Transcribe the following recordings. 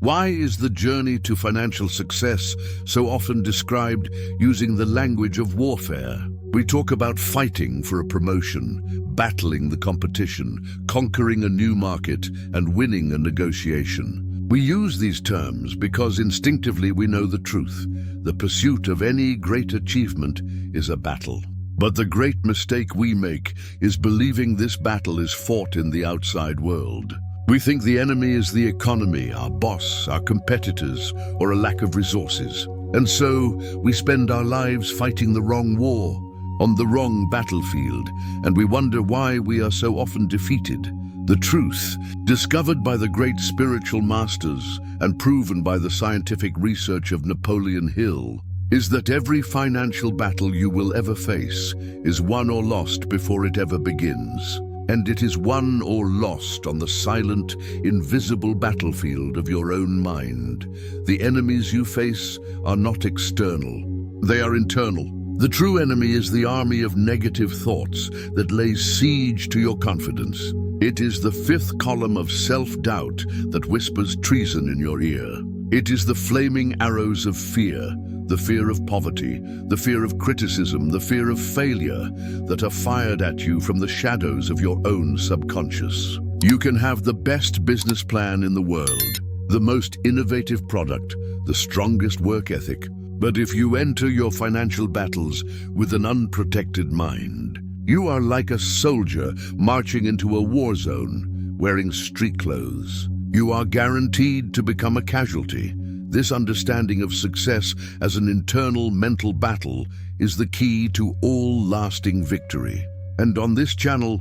Why is the journey to financial success so often described using the language of warfare? We talk about fighting for a promotion, battling the competition, conquering a new market, and winning a negotiation. We use these terms because instinctively we know the truth. The pursuit of any great achievement is a battle. But the great mistake we make is believing this battle is fought in the outside world. We think the enemy is the economy, our boss, our competitors, or a lack of resources. And so we spend our lives fighting the wrong war, on the wrong battlefield, and we wonder why we are so often defeated. The truth, discovered by the great spiritual masters and proven by the scientific research of Napoleon Hill, is that every financial battle you will ever face is won or lost before it ever begins. And it is won or lost on the silent, invisible battlefield of your own mind. The enemies you face are not external, they are internal. The true enemy is the army of negative thoughts that lays siege to your confidence. It is the fifth column of self-doubt that whispers treason in your ear. It is the flaming arrows of fear, the fear of poverty, the fear of criticism, the fear of failure that are fired at you from the shadows of your own subconscious. You can have the best business plan in the world, the most innovative product, the strongest work ethic, but if you enter your financial battles with an unprotected mind, you are like a soldier marching into a war zone wearing street clothes. You are guaranteed to become a casualty. This understanding of success as an internal mental battle is the key to all lasting victory. And on this channel,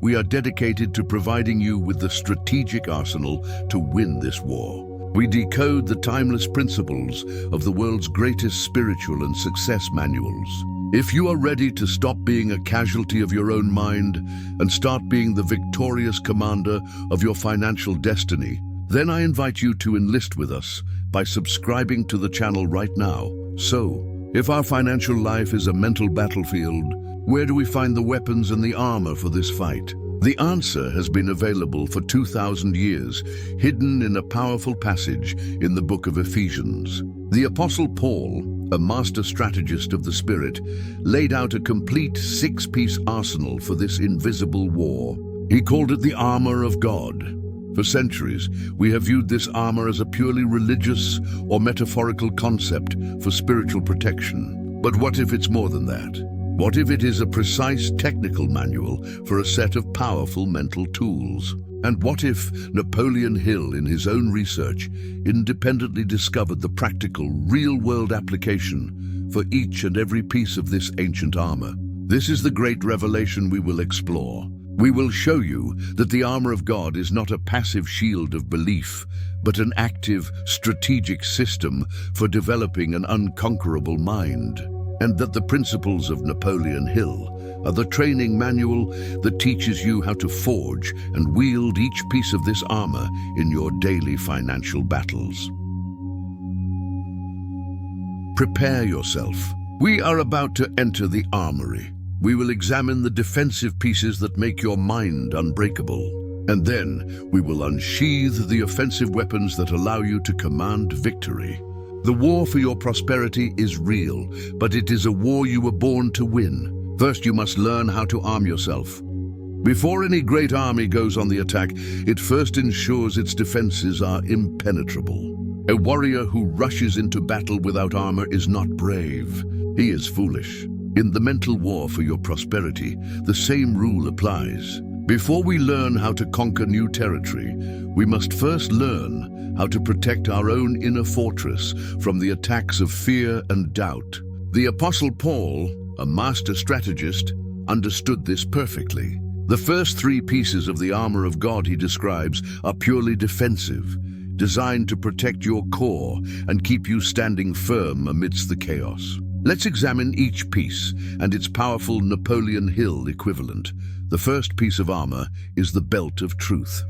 we are dedicated to providing you with the strategic arsenal to win this war. We decode the timeless principles of the world's greatest spiritual and success manuals. If you are ready to stop being a casualty of your own mind and start being the victorious commander of your financial destiny, then I invite you to enlist with us by subscribing to the channel right now. So, if our financial life is a mental battlefield, where do we find the weapons and the armor for this fight? The answer has been available for 2,000 years, hidden in a powerful passage in the book of Ephesians. The Apostle Paul, a master strategist of the Spirit, laid out a complete six-piece arsenal for this invisible war. He called it the armor of God. For centuries, we have viewed this armor as a purely religious or metaphorical concept for spiritual protection. But what if it's more than that? What if it is a precise technical manual for a set of powerful mental tools? And what if Napoleon Hill, in his own research, independently discovered the practical, real-world application for each and every piece of this ancient armor? This is the great revelation we will explore. We will show you that the armor of God is not a passive shield of belief, but an active, strategic system for developing an unconquerable mind. And that the principles of Napoleon Hill are the training manual that teaches you how to forge and wield each piece of this armor in your daily financial battles. Prepare yourself. We are about to enter the armory. We will examine the defensive pieces that make your mind unbreakable. And then we will unsheathe the offensive weapons that allow you to command victory. The war for your prosperity is real, but it is a war you were born to win. First, you must learn how to arm yourself. Before any great army goes on the attack, it first ensures its defenses are impenetrable. A warrior who rushes into battle without armor is not brave. He is foolish. In the mental war for your prosperity, the same rule applies. Before we learn how to conquer new territory, we must first learn how to protect our own inner fortress from the attacks of fear and doubt. The Apostle Paul, a master strategist, understood this perfectly. The first three pieces of the armor of God he describes are purely defensive, designed to protect your core and keep you standing firm amidst the chaos. Let's examine each piece and its powerful Napoleon Hill equivalent. The first piece of armor is the belt of truth.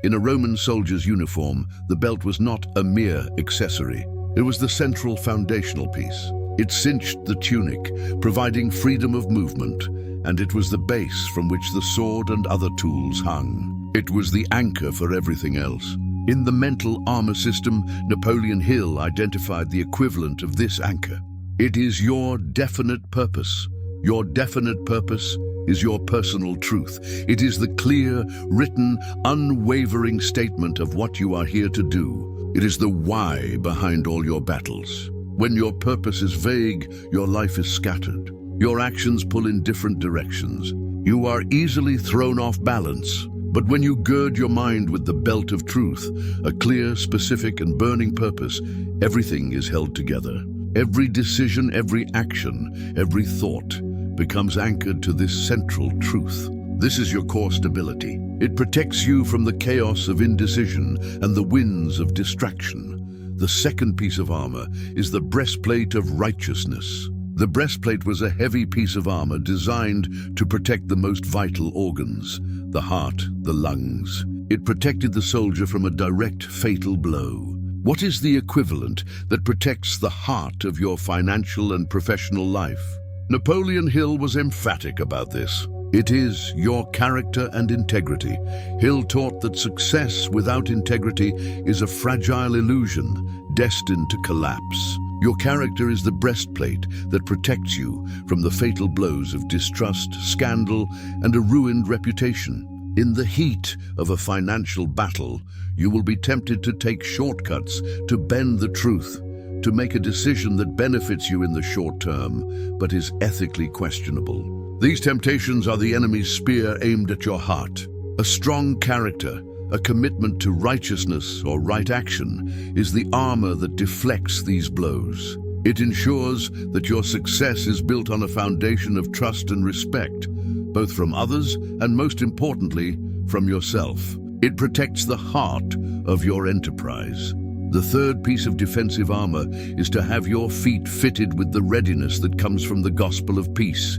In a Roman soldier's uniform, the belt was not a mere accessory. It was the central foundational piece. It cinched the tunic, providing freedom of movement, and it was the base from which the sword and other tools hung. It was the anchor for everything else. In the mental armor system, Napoleon Hill identified the equivalent of this anchor. It is your definite purpose. Your definite purpose is your personal truth. It is the clear, written, unwavering statement of what you are here to do. It is the why behind all your battles. When your purpose is vague, your life is scattered. Your actions pull in different directions. You are easily thrown off balance. But when you gird your mind with the belt of truth, a clear, specific, and burning purpose, everything is held together. Every decision, every action, every thought becomes anchored to this central truth. This is your core stability. It protects you from the chaos of indecision and the winds of distraction. The second piece of armor is the breastplate of righteousness. The breastplate was a heavy piece of armor designed to protect the most vital organs, the heart, the lungs. It protected the soldier from a direct, fatal blow. What is the equivalent that protects the heart of your financial and professional life? Napoleon Hill was emphatic about this. It is your character and integrity. Hill taught that success without integrity is a fragile illusion, destined to collapse. Your character is the breastplate that protects you from the fatal blows of distrust, scandal, and a ruined reputation. In the heat of a financial battle, you will be tempted to take shortcuts, to bend the truth, to make a decision that benefits you in the short term, but is ethically questionable. These temptations are the enemy's spear aimed at your heart. A strong character, a commitment to righteousness or right action, is the armor that deflects these blows. It ensures that your success is built on a foundation of trust and respect, both from others and, most importantly, from yourself. It protects the heart of your enterprise. The third piece of defensive armor is to have your feet fitted with the readiness that comes from the gospel of peace.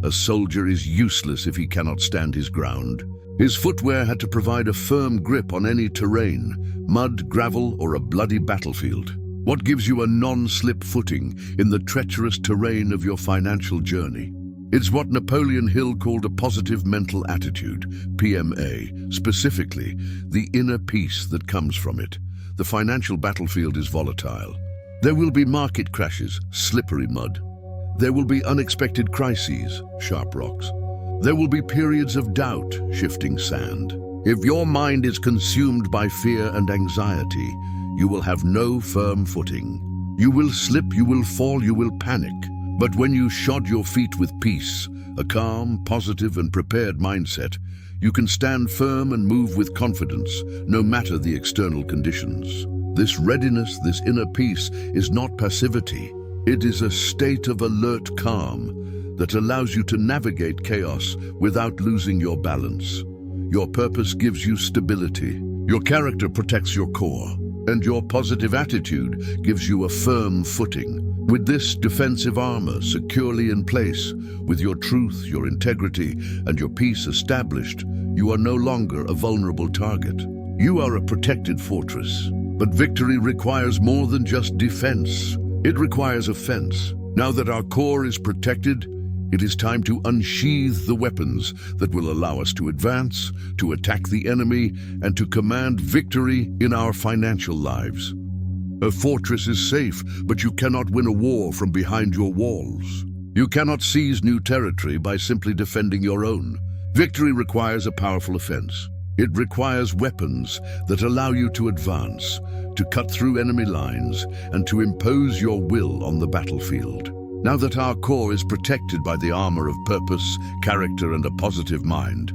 A soldier is useless if he cannot stand his ground. His footwear had to provide a firm grip on any terrain, mud, gravel, or a bloody battlefield. What gives you a non-slip footing in the treacherous terrain of your financial journey? It's what Napoleon Hill called a positive mental attitude, PMA, specifically the inner peace that comes from it. The financial battlefield is volatile. There will be market crashes, slippery mud. There will be unexpected crises, sharp rocks. There will be periods of doubt, shifting sand. If your mind is consumed by fear and anxiety, you will have no firm footing. You will slip, you will fall, you will panic. But when you shod your feet with peace, a calm, positive, and prepared mindset, you can stand firm and move with confidence, no matter the external conditions. This readiness, this inner peace, is not passivity. It is a state of alert calm that allows you to navigate chaos without losing your balance. Your purpose gives you stability. Your character protects your core, and your positive attitude gives you a firm footing. With this defensive armor securely in place, with your truth, your integrity, and your peace established, you are no longer a vulnerable target. You are a protected fortress. But victory requires more than just defense. It requires offense. Now that our core is protected, it is time to unsheathe the weapons that will allow us to advance, to attack the enemy, and to command victory in our financial lives. A fortress is safe, but you cannot win a war from behind your walls. You cannot seize new territory by simply defending your own. Victory requires a powerful offense. It requires weapons that allow you to advance, to cut through enemy lines, and to impose your will on the battlefield. Now that our core is protected by the armor of purpose, character, and a positive mind,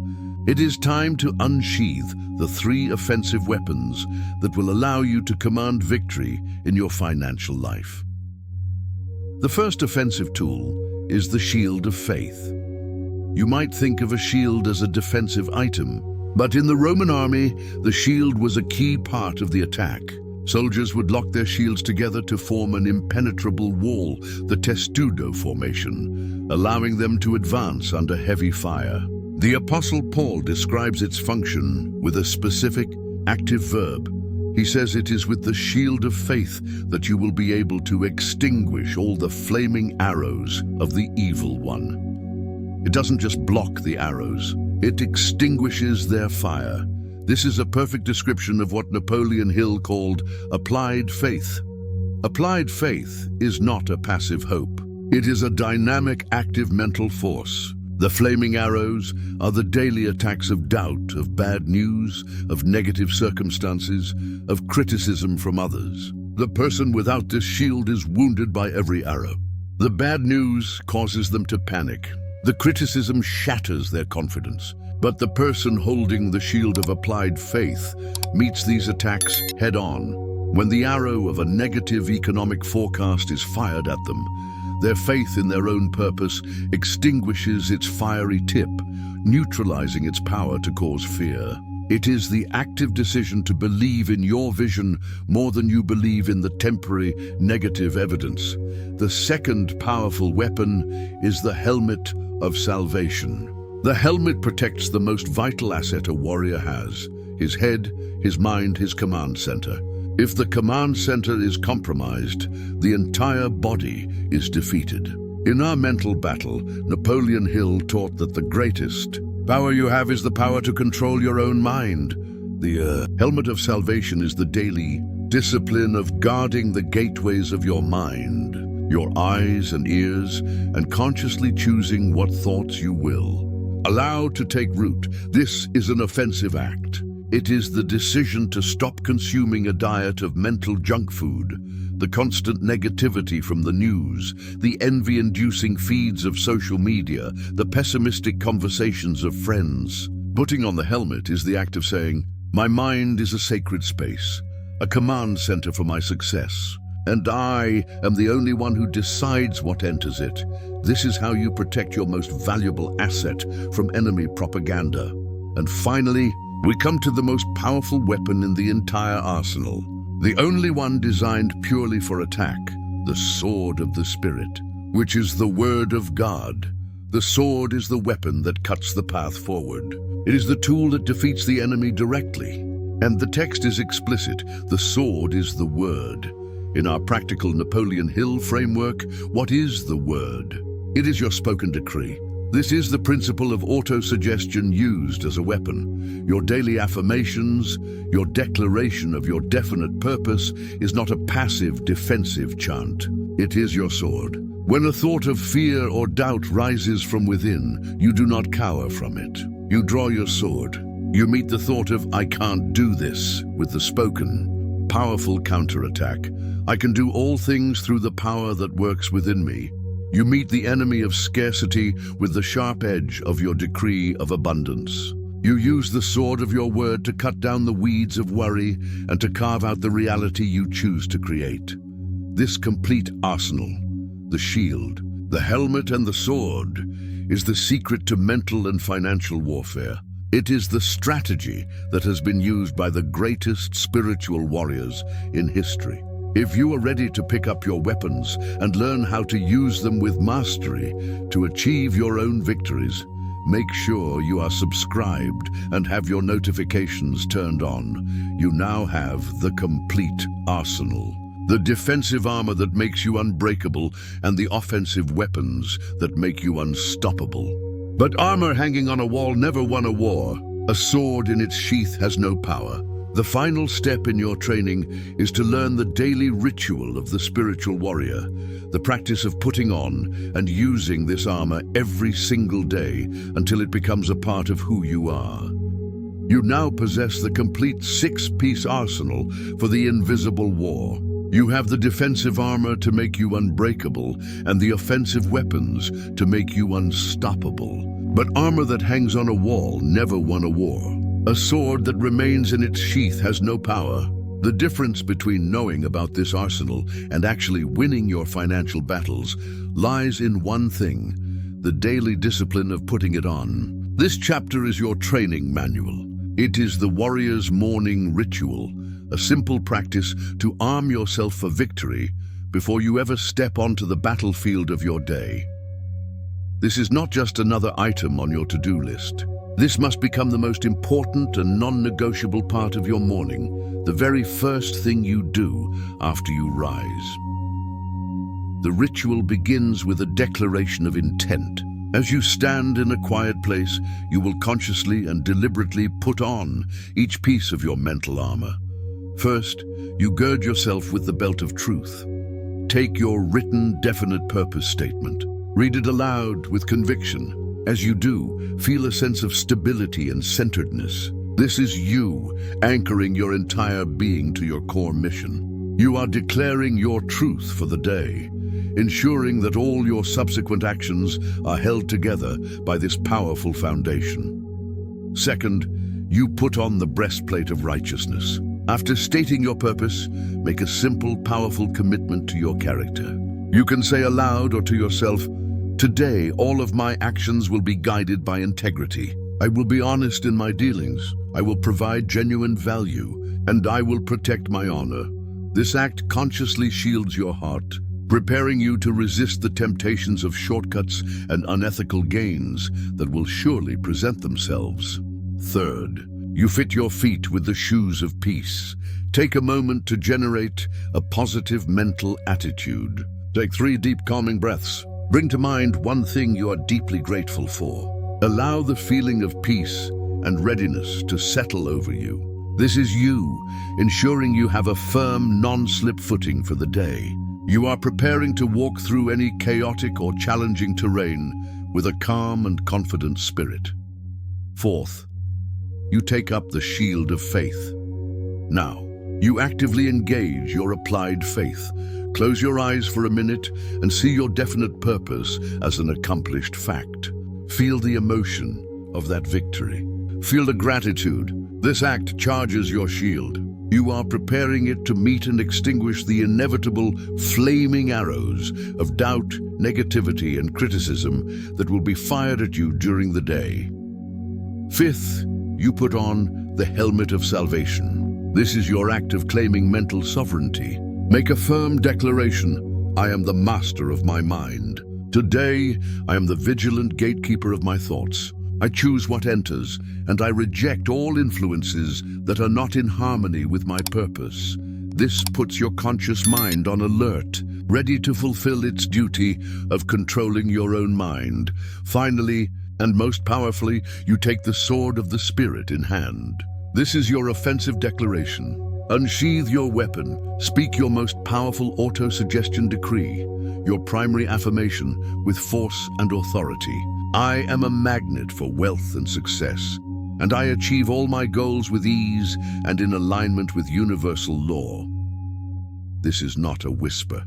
it is time to unsheath the 3 offensive weapons that will allow you to command victory in your financial life. The first offensive tool is the shield of faith. You might think of a shield as a defensive item, but in the Roman army, the shield was a key part of the attack. Soldiers would lock their shields together to form an impenetrable wall, the testudo formation, allowing them to advance under heavy fire. The Apostle Paul describes its function with a specific, active verb. He says it is with the shield of faith that you will be able to extinguish all the flaming arrows of the evil one. It doesn't just block the arrows, it extinguishes their fire. This is a perfect description of what Napoleon Hill called applied faith. Applied faith is not a passive hope. It is a dynamic, active mental force. The flaming arrows are the daily attacks of doubt, of bad news, of negative circumstances, of criticism from others. The person without this shield is wounded by every arrow. The bad news causes them to panic. The criticism shatters their confidence. But the person holding the shield of applied faith meets these attacks head-on. When the arrow of a negative economic forecast is fired at them, their faith in their own purpose extinguishes its fiery tip, neutralizing its power to cause fear. It is the active decision to believe in your vision more than you believe in the temporary negative evidence. The second powerful weapon is the helmet of salvation. The helmet protects the most vital asset a warrior has: his head, his mind, his command center. If the command center is compromised, the entire body is defeated. In our mental battle, Napoleon Hill taught that the greatest power you have is the power to control your own mind. The helmet of salvation is the daily discipline of guarding the gateways of your mind, your eyes and ears, and consciously choosing what thoughts you will allow to take root. This is an offensive act. It is the decision to stop consuming a diet of mental junk food, the constant negativity from the news, the envy-inducing feeds of social media, the pessimistic conversations of friends. Putting on the helmet is the act of saying, "My mind is a sacred space, a command center for my success, and I am the only one who decides what enters it." This is how you protect your most valuable asset from enemy propaganda. And finally, we come to the most powerful weapon in the entire arsenal, the only one designed purely for attack, the sword of the Spirit, which is the Word of God. The sword is the weapon that cuts the path forward. It is the tool that defeats the enemy directly. And the text is explicit: the sword is the Word. In our practical Napoleon Hill framework, what is the Word? It is your spoken decree. This is the principle of autosuggestion used as a weapon. Your daily affirmations, your declaration of your definite purpose, is not a passive, defensive chant. It is your sword. When a thought of fear or doubt rises from within, you do not cower from it. You draw your sword. You meet the thought of "I can't do this" with the spoken, powerful counterattack. "I can do all things through the power that works within me." You meet the enemy of scarcity with the sharp edge of your decree of abundance. You use the sword of your word to cut down the weeds of worry and to carve out the reality you choose to create. This complete arsenal, the shield, the helmet, and the sword, is the secret to mental and financial warfare. It is the strategy that has been used by the greatest spiritual warriors in history. If you are ready to pick up your weapons and learn how to use them with mastery to achieve your own victories, make sure you are subscribed and have your notifications turned on. You now have the complete arsenal. The defensive armor that makes you unbreakable and the offensive weapons that make you unstoppable. But armor hanging on a wall never won a war. A sword in its sheath has no power. The final step in your training is to learn the daily ritual of the spiritual warrior, the practice of putting on and using this armor every single day until it becomes a part of who you are. You now possess the complete six-piece arsenal for the invisible war. You have the defensive armor to make you unbreakable and the offensive weapons to make you unstoppable. But armor that hangs on a wall never won a war. A sword that remains in its sheath has no power. The difference between knowing about this arsenal and actually winning your financial battles lies in one thing: the daily discipline of putting it on. This chapter is your training manual. It is the warrior's morning ritual, a simple practice to arm yourself for victory before you ever step onto the battlefield of your day. This is not just another item on your to-do list. This must become the most important and non-negotiable part of your morning, the very first thing you do after you rise. The ritual begins with a declaration of intent. As you stand in a quiet place, you will consciously and deliberately put on each piece of your mental armor. First, you gird yourself with the belt of truth. Take your written, definite purpose statement. Read it aloud with conviction. As you do, feel a sense of stability and centeredness. This is you anchoring your entire being to your core mission. You are declaring your truth for the day, ensuring that all your subsequent actions are held together by this powerful foundation. Second, you put on the breastplate of righteousness. After stating your purpose, make a simple, powerful commitment to your character. You can say aloud or to yourself, "Today, all of my actions will be guided by integrity. I will be honest in my dealings. I will provide genuine value, and I will protect my honor." This act consciously shields your heart, preparing you to resist the temptations of shortcuts and unethical gains that will surely present themselves. Third, you fit your feet with the shoes of peace. Take a moment to generate a positive mental attitude. Take 3 deep, calming breaths. Bring to mind one thing you are deeply grateful for. Allow the feeling of peace and readiness to settle over you. This is you, ensuring you have a firm, non-slip footing for the day. You are preparing to walk through any chaotic or challenging terrain with a calm and confident spirit. Fourth, you take up the shield of faith. Now, you actively engage your applied faith. Close your eyes for a minute and see your definite purpose as an accomplished fact. Feel the emotion of that victory. Feel the gratitude. This act charges your shield. You are preparing it to meet and extinguish the inevitable flaming arrows of doubt, negativity, and criticism that will be fired at you during the day. Fifth, you put on the helmet of salvation. This is your act of claiming mental sovereignty. Make a firm declaration, "I am the master of my mind. Today, I am the vigilant gatekeeper of my thoughts. I choose what enters, and I reject all influences that are not in harmony with my purpose." This puts your conscious mind on alert, ready to fulfill its duty of controlling your own mind. Finally, and most powerfully, you take the sword of the Spirit in hand. This is your offensive declaration. Unsheathe your weapon. Speak your most powerful auto-suggestion decree, your primary affirmation with force and authority. "I am a magnet for wealth and success, and I achieve all my goals with ease and in alignment with universal law." This is not a whisper.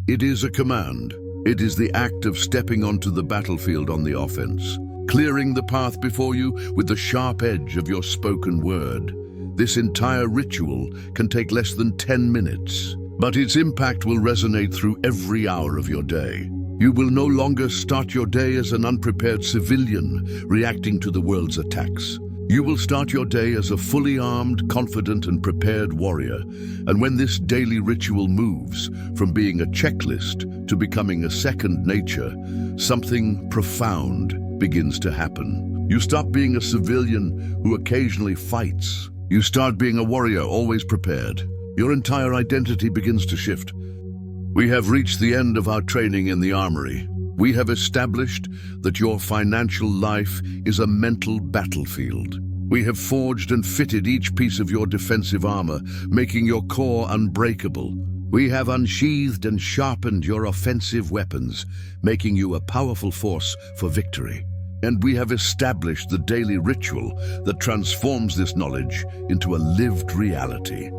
It is a command. It is the act of stepping onto the battlefield on the offense, clearing the path before you with the sharp edge of your spoken word. This entire ritual can take less than 10 minutes, but its impact will resonate through every hour of your day. You will no longer start your day as an unprepared civilian reacting to the world's attacks. You will start your day as a fully armed, confident, and prepared warrior. And when this daily ritual moves from being a checklist to becoming a second nature, something profound begins to happen. You stop being a civilian who occasionally fights. You start being a warrior, always prepared. Your entire identity begins to shift. We have reached the end of our training in the armory. We have established that your financial life is a mental battlefield. We have forged and fitted each piece of your defensive armor, making your core unbreakable. We have unsheathed and sharpened your offensive weapons, making you a powerful force for victory. And we have established the daily ritual that transforms this knowledge into a lived reality.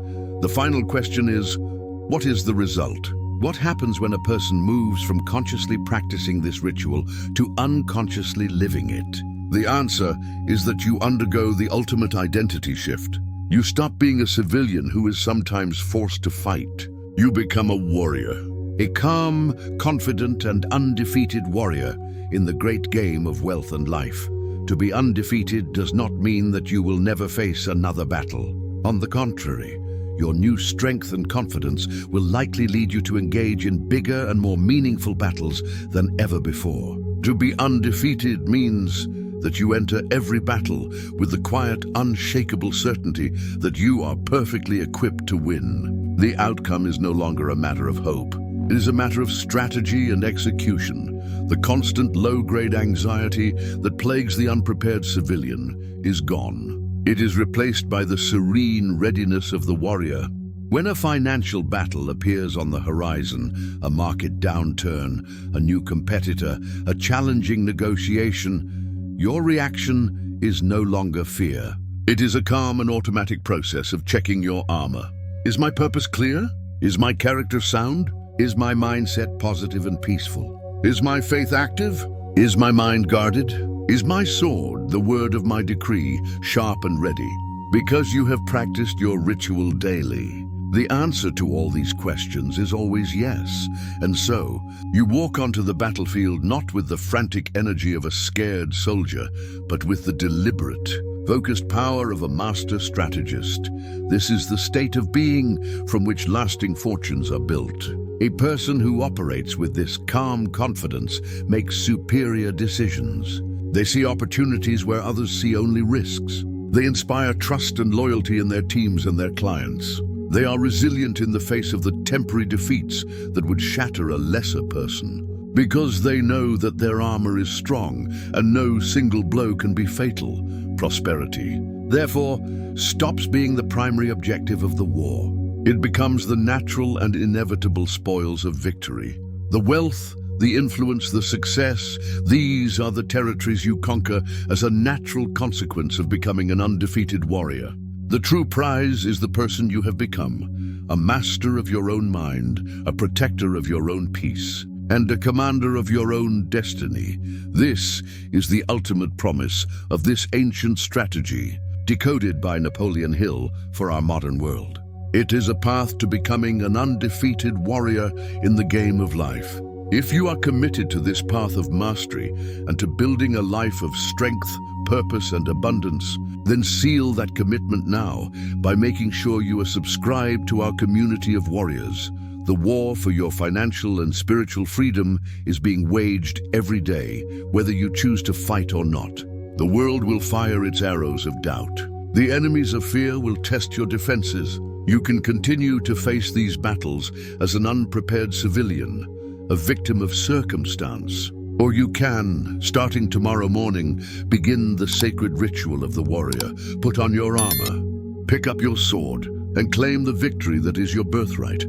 The final question is, what is the result? What happens when a person moves from consciously practicing this ritual to unconsciously living it? The answer is that you undergo the ultimate identity shift. You stop being a civilian who is sometimes forced to fight. You become a warrior, a calm, confident, and undefeated warrior in the great game of wealth and life. To be undefeated does not mean that you will never face another battle. On the contrary, your new strength and confidence will likely lead you to engage in bigger and more meaningful battles than ever before. To be undefeated means that you enter every battle with the quiet, unshakable certainty that you are perfectly equipped to win. The outcome is no longer a matter of hope. It is a matter of strategy and execution. The constant low-grade anxiety that plagues the unprepared civilian is gone. It is replaced by the serene readiness of the warrior. When a financial battle appears on the horizon, a market downturn, a new competitor, a challenging negotiation, your reaction is no longer fear. It is a calm and automatic process of checking your armor. Is my purpose clear? Is my character sound? Is my mindset positive and peaceful? Is my faith active? Is my mind guarded? Is my sword, the word of my decree, sharp and ready? Because you have practiced your ritual daily. The answer to all these questions is always yes, and so you walk onto the battlefield not with the frantic energy of a scared soldier, but with the deliberate, focused power of a master strategist. This is the state of being from which lasting fortunes are built. A person who operates with this calm confidence makes superior decisions. They see opportunities where others see only risks. They inspire trust and loyalty in their teams and their clients. They are resilient in the face of the temporary defeats that would shatter a lesser person, because they know that their armor is strong and no single blow can be fatal. Prosperity, therefore, stops being the primary objective of the war. It becomes the natural and inevitable spoils of victory. The wealth, the influence, the success, these are the territories you conquer as a natural consequence of becoming an undefeated warrior. The true prize is the person you have become, a master of your own mind, a protector of your own peace, and a commander of your own destiny. This is the ultimate promise of this ancient strategy, decoded by Napoleon Hill for our modern world. It is a path to becoming an undefeated warrior in the game of life. If you are committed to this path of mastery and to building a life of strength, purpose, and abundance, then seal that commitment now by making sure you are subscribed to our community of warriors. The war for your financial and spiritual freedom is being waged every day, whether you choose to fight or not. The world will fire its arrows of doubt. The enemies of fear will test your defenses. You can continue to face these battles as an unprepared civilian, a victim of circumstance. Or you can, starting tomorrow morning, begin the sacred ritual of the warrior. Put on your armor, pick up your sword, and claim the victory that is your birthright.